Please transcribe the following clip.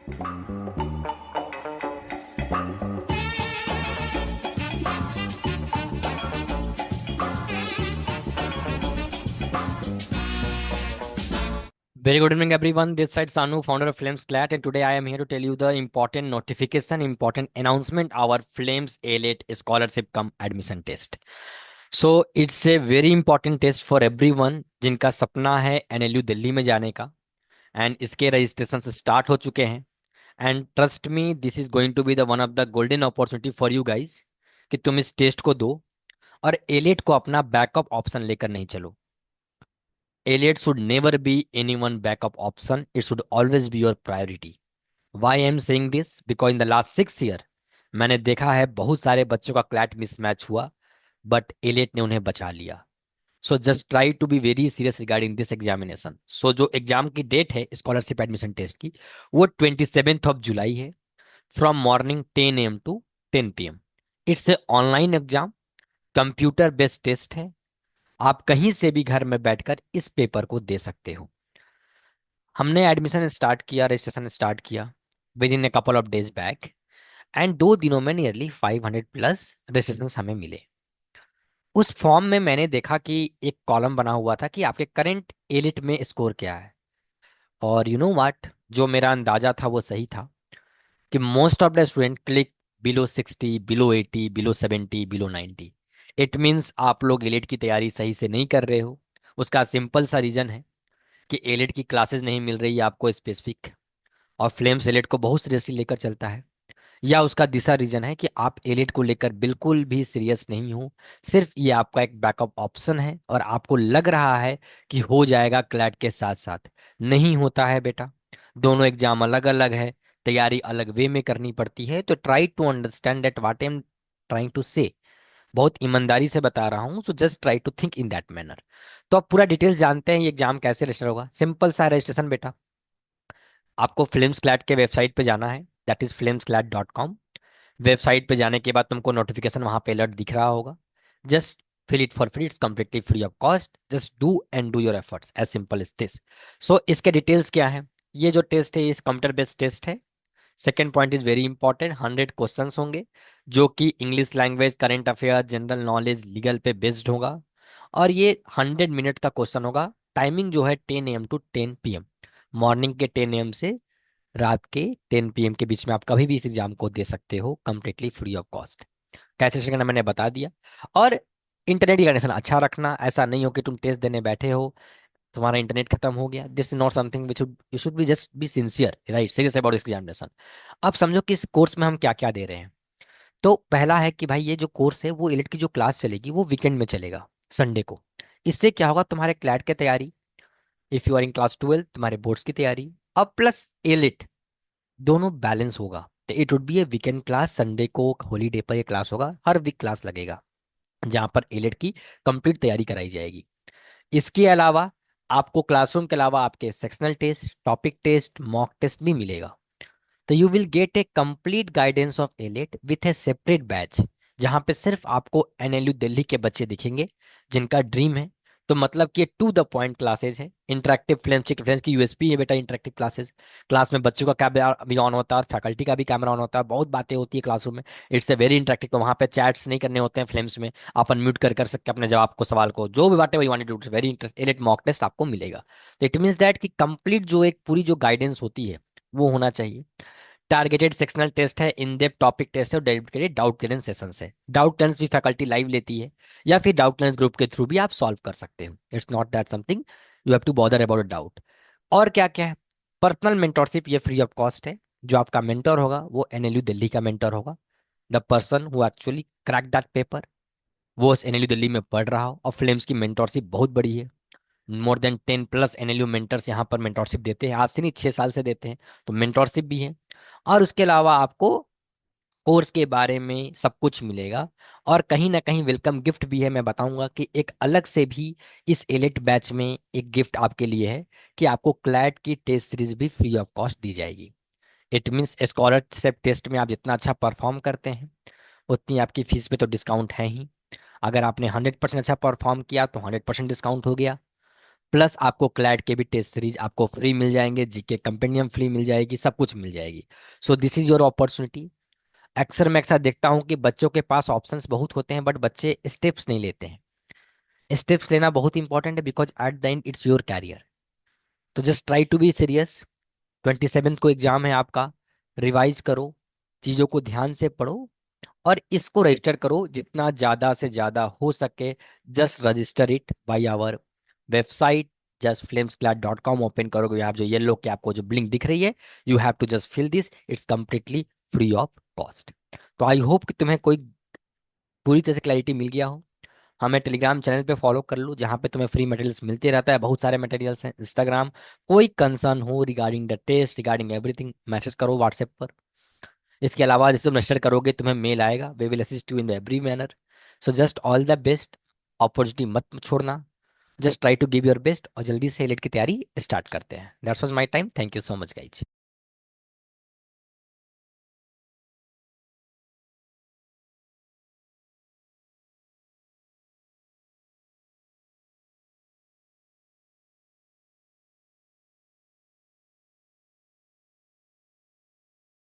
Very good evening, everyone. This side Sanu, founder of Flames Clat, and today I am here to tell you the important notification, important announcement. Our Flames A-Late scholarship cum admission test. So it's a very important test for everyone जिनका सपना है NLU Delhi में जाने का, and इसके registration start हो चुके हैं. And trust me, this is going to be the one of the golden opportunity for you guys कि तुम इस टेस्ट को दो और एलेट को अपना बैकअप ऑप्शन लेकर नहीं चलो. Elliot should never be anyone backup option. It should always be your priority. Why I am saying this? Because in the last 6 year मैंने देखा है बहुत सारे बच्चों का क्लैट मिसमैच हुआ, बट एलियट ने उन्हें बचा लिया. So just try to be very serious regarding this examination. So जो एग्जाम की डेट है स्कॉलरशिप एडमिशन टेस्ट की, वो 27 जुलाई है, from morning 10 AM to 10 PM. It's a online exam, computer based test है. आप कहीं से भी घर में बैठकर इस पेपर को दे सकते हो. हमने एडमिशन स्टार्ट किया, रजिस्ट्रेशन स्टार्ट किया with in a couple of days back, and 2 दिनों में नियरली 500 प्लस रजिस्ट्रेशन हमें मिले. उस फॉर्म में मैंने देखा कि एक कॉलम बना हुआ था कि आपके करंट एलिट में स्कोर क्या है. और यू नो व्हाट, जो मेरा अंदाजा था वो सही था कि most of the student click below 60, below 80, below 70, below 90. It means आप लोग एलिट की तैयारी सही से नहीं कर रहे हो. उसका सिंपल सा रीजन है कि एलिट की क्लासेस नहीं मिल रही है आपको स्पेसिफिक, और फ्लेम्स एलिट को बहुत सीरियसली लेकर चलता है. या उसका दूसरा रीजन है कि आप एलिट को लेकर बिल्कुल भी सीरियस नहीं हो, सिर्फ ये आपका एक बैकअप ऑप्शन है और आपको लग रहा है कि हो जाएगा क्लैट के साथ साथ. नहीं होता है बेटा. दोनों एग्जाम अलग अलग है, तैयारी अलग वे में करनी पड़ती है. तो try to understand that what I am trying to say. बहुत ईमानदारी से बता रहा हूँ, so just try to think in that manner. तो आप पूरा डिटेल्स जानते हैं ये एग्जाम कैसे रजिस्टर होगा. सिंपल सा रजिस्ट्रेशन बेटा. आपको फिल्म्स क्लैट के वेबसाइट पे जाना है, दैट इज filmsclat.com. वेबसाइट पे जाने के बाद तुमको नोटिफिकेशन वहां पे अलर्ट दिख रहा होगा. Just fill it for free, it's completely free of cost. Just do and do your efforts, as simple as this. So इसके डिटेल्स क्या है. ये जो टेस्ट है, ये कंप्यूटर बेस्ड टेस्ट है. Second point is very important, 100 questions होंगे जो कि English language, current affair, general knowledge, legal पे बेस्ड होगा. और ये 100 मिनट का क्वेश्चन होगा. टाइमिंग जो है 10 AM टू 10 PM. मॉर्निंग के 10 AM से रात के 10 PM के बीच में आप कभी भी इस एग्जाम को दे सकते हो, कंप्लीटली फ्री ऑफ कॉस्ट. कैसे करना मैंने बता दिया. और इंटरनेट की कंडीशन अच्छा रखना. ऐसा नहीं हो कि तुम टेस्ट देने बैठे हो, तुम्हारा इंटरनेट खत्म हो गया. This is not something which you should be just be sincere, right, serious about this examination. अब समझो कि इस कोर्स में हम क्या क्या दे रहे हैं. तो पहला है कि भाई ये जो कोर्स है वो एलिट की जो क्लास चलेगी वो वीकेंड में चलेगा, संडे को. इससे क्या होगा, तुम्हारे क्लैट की तैयारी, if you are in class 12 तुम्हारे बोर्ड्स की तैयारी, अब प्लस एलिट, दोनों बैलेंस होगा. तो it would be A weekend class. Sunday को हॉलीडे पर ये क्लास होगा, हर वीक क्लास लगेगा जहां पर एलिट की कंप्लीट तैयारी कराई जाएगी. इसके अलावा आपको क्लासरूम के अलावा आपके sectional test, topic test, mock test भी मिलेगा. तो you will get a complete guidance of elite with a separate batch, जहां पे सिर्फ आपको एनएलयू दिल्ली के बच्चे दिखेंगे जिनका ड्रीम है. तो मतलब कि टू द पॉइंट क्लासेज है. इंटरेक्टिव फिल्म चिक फ्रेंड्स की यूएसपी है बेटा, इंटरेक्टिव क्लासेस. क्लास में बच्चों का कैमरा भी ऑन होता है और फैकल्टी का भी कैमरा ऑन होता है. बहुत बातें होती है क्लासरूम में. It's a very interactive. तो वहाँ पे चैट्स नहीं करने होते हैं फिल्म्स में. आप अनम्यूट कर कर सकते हैं अपने जवाब को, सवाल को, जो भी बातें वही wanted to. Very interest elite mock test आपको मिलेगा. तो इट मीन्स दैट कि कंप्लीट जो एक पूरी जो गाइडेंस होती है वो होना चाहिए. टारगेटेड सेक्शनल टेस्ट है, इन डेप्थ टॉपिक टेस्ट है, और डेडिकेटेड डाउट क्लियरेंस सेशंस है. डाउट क्लियरेंस भी फैकल्टी लाइव लेती है, या फिर डाउट क्लियरेंस ग्रुप के थ्रू भी आप सॉल्व कर सकते हो. It's not that something you have to bother about a doubt. और क्या क्या है, पर्सनल मेंटोरशिप ये फ्री ऑफ कॉस्ट है. जो आपका मेंटर होगा वो एनएलयू दिल्ली का मेंटर होगा. The person who actually crack that paper, वो एनएलयू दिल्ली में पढ़ रहा हो. और फ्लेम्स की मेंटोरशिप बहुत बड़ी है. More than 10 plus NLU mentors यहाँ पर मेंटोरशिप देते हैं, आज से नहीं 6 साल से देते हैं. तो मेंटोरशिप भी है. और उसके अलावा आपको कोर्स के बारे में सब कुछ मिलेगा. और कहीं ना कहीं वेलकम गिफ्ट भी है. मैं बताऊंगा कि एक अलग से भी इस एलिट बैच में एक गिफ्ट आपके लिए है कि आपको क्लैट की टेस्ट सीरीज भी फ्री ऑफ कॉस्ट दी जाएगी. इट मीन्स स्कॉलरशिप टेस्ट में आप जितना अच्छा परफॉर्म करते हैं उतनी आपकी फीस पे तो डिस्काउंट है ही. अगर आपने 100% अच्छा परफॉर्म किया तो 100% डिस्काउंट हो गया. प्लस आपको क्लैट के भी टेस्ट सीरीज आपको फ्री मिल जाएंगे, जीके कंपेंडियम फ्री मिल जाएगी, सब कुछ मिल जाएगी। So this is your opportunity. अक्सर मैं ऐसा देखता हूँ कि बच्चों के पास ऑप्शंस बहुत होते हैं, बट बच्चे स्टेप्स नहीं लेते हैं। स्टेप्स लेना बहुत इंपॉर्टेंट है, because at the end it's your career. तो just try to be serious. 27 को एग्जाम है आपका। रिवाइज करो, चीज़ों को ध्यान से पढ़ो, और इसको रजिस्टर करो जितना ज़्यादा से ज़्यादा हो सके। Just register it by our website. Just flamesclat.com open करोगे, आप जो येलो की आपको जो लिंक दिख रही है, you have to just fill this, it's completely free of cost. तो आई होप कि तुम्हें कोई पूरी तरह से क्लैरिटी मिल गया हो। हमें टेलीग्राम चैनल पे फॉलो कर लो, जहाँ पे तुम्हें फ्री मटेरियल्स मिलते रहता है, बहुत सारे मटेरियल्स हैं। इंस्टाग्राम, कोई कंसर्न हो regarding the test, regarding everything, message करो व्हाट्सएप पर। इसके अलावा जैसे तुम रजिस्टर करोगे तुम्हें मेल आएगा, we will assist you in the every manner. So just all the best. Opportunity मत छोड़ना। जस्ट ट्राई टू गिव योर बेस्ट, और जल्दी से लेट की तैयारी स्टार्ट करते हैं। That's was my time. Thank you so much guys.